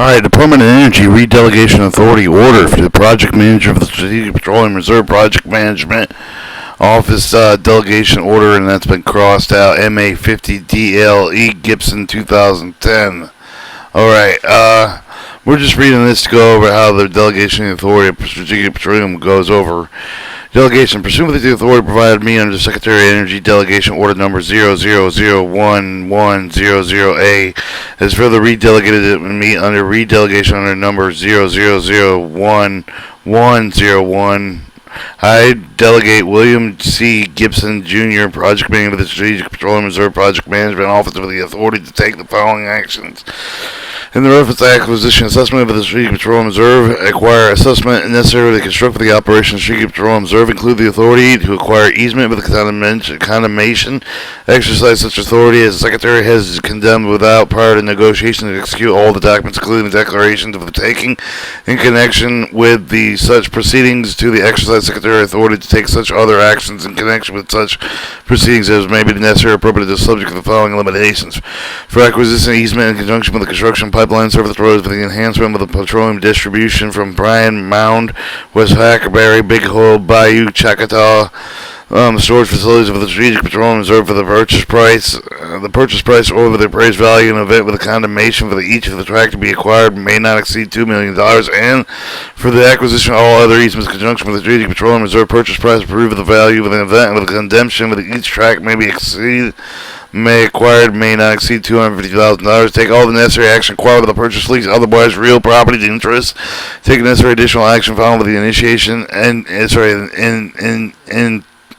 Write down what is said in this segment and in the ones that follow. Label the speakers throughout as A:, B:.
A: Alright, Department of Energy Redelegation Authority order for the project manager of the Strategic Petroleum Reserve Project Management Office delegation order, and that's been crossed out. MA50DLE Gibson 2010. Alright, we're just reading this to go over how the delegation of the authority of Strategic Petroleum goes over. Delegation. Pursuant to the authority provided me under the Secretary of Energy Delegation Order Number 00011100A, is further redelegated to me under redelegation under number 00011101. I delegate William C. Gibson, Jr., Project Manager of the Strategic Petroleum Reserve Project Management Office, of the authority to take the following actions. In the reference to acquisition assessment of the Strategic Petroleum Reserve, acquire assessment necessary to construct for the operation of the Strategic Petroleum Reserve, include the authority to acquire easement with the condemnation, exercise such authority as the Secretary has condemned without prior to negotiation to execute all the documents, including the declarations of the taking, in connection with the such proceedings, to the exercise Secretary authority to take such other actions in connection with such proceedings as may be necessary or appropriate to the subject of the following limitations. For acquisition easement in conjunction with the construction pipeline service roads for the enhancement of the petroleum distribution from Bryan Mound, West Hackberry, Big Hole, Bayou, Choctaw, storage facilities of the Strategic Petroleum Reserve for the purchase price over the appraised value in event with a condemnation for each of the tract to be acquired may not exceed $2 million, and for the acquisition of all other easements in conjunction with the Strategic Petroleum Reserve purchase price approved of the value of an event with a condemnation with each tract may not exceed $250,000. Take all the necessary action required with the purchase lease, otherwise real property interest. Take necessary additional action following with the initiation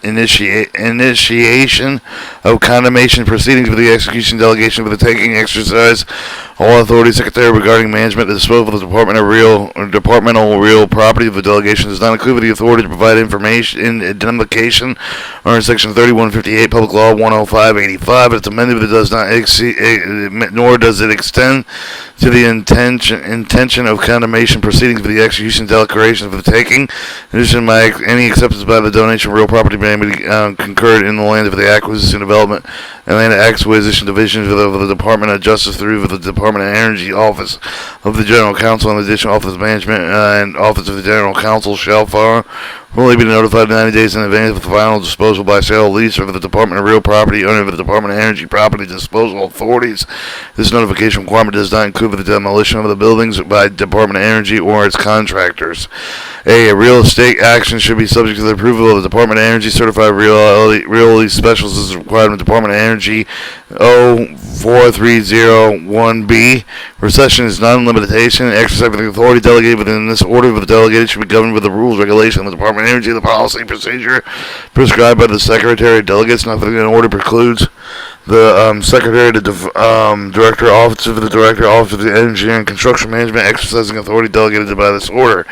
A: initiation of condemnation proceedings with the execution delegation for the taking exercise all authority secretary regarding management and disposal of the departmental real property of the delegation does not include the authority to provide information in indemnification or in section 3158 public law 10585. It's amended but it does not exceed, nor does it extend to the intention of condemnation proceedings for the execution declaration for the taking. In addition, any acceptance by the donation of real property may be concurred in the land of the acquisition development and land acquisition divisions of the Department of Justice through the Department of Energy Office of the General Counsel and Additional Office of Management and Office of the General Counsel shall fully be notified 90 days in advance of the final disposal by sale or lease of the Department of Real Property under the Department of Energy Property Disposal Authorities. This notification requirement does not include the demolition of the buildings by Department of Energy or its contractors. A real estate action should be subject to the approval of the Department of Energy Certified Realty Specialist as required in the Department of Energy 04301B. Recession is non-limitation. Exercise of the authority delegated within this order of the delegated should be governed with the rules, regulations of the Department of Energy, the policy procedure prescribed by the Secretary of Delegates. Nothing in order precludes the Secretary to Director Office of the Director Office of the Engineering and Construction Management exercising authority delegated by this order.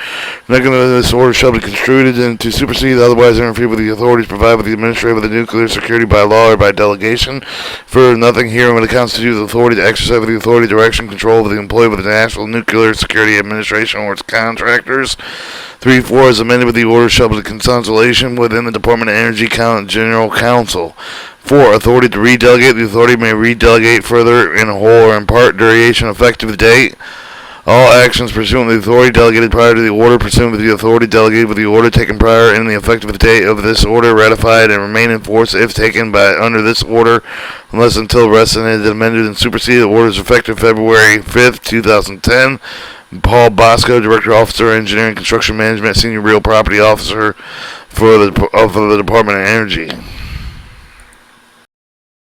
A: Nothing in this order shall be construed to supersede, otherwise interfere with the authorities provided with the Administrator of the Nuclear Security by law or by delegation. For nothing herein would constitute the authority to exercise the authority, direction, control of the employee with the National Nuclear Security Administration or its contractors. 3.4 as amended with the order shall be consultation within the Department of Energy General Counsel. 4. Authority to redelegate. The authority may redelegate further in whole or in part duration effective date. All actions pursuant to the authority delegated prior to the order, pursuant to the authority delegated with the order taken prior in the effective date of this order, ratified and remain in force if taken by under this order, unless until rescinded, amended, and superseded. The order is effective February 5th, 2010. Paul Bosco, Director Officer, Engineering, Construction Management, Senior Real Property Officer for the Department of Energy.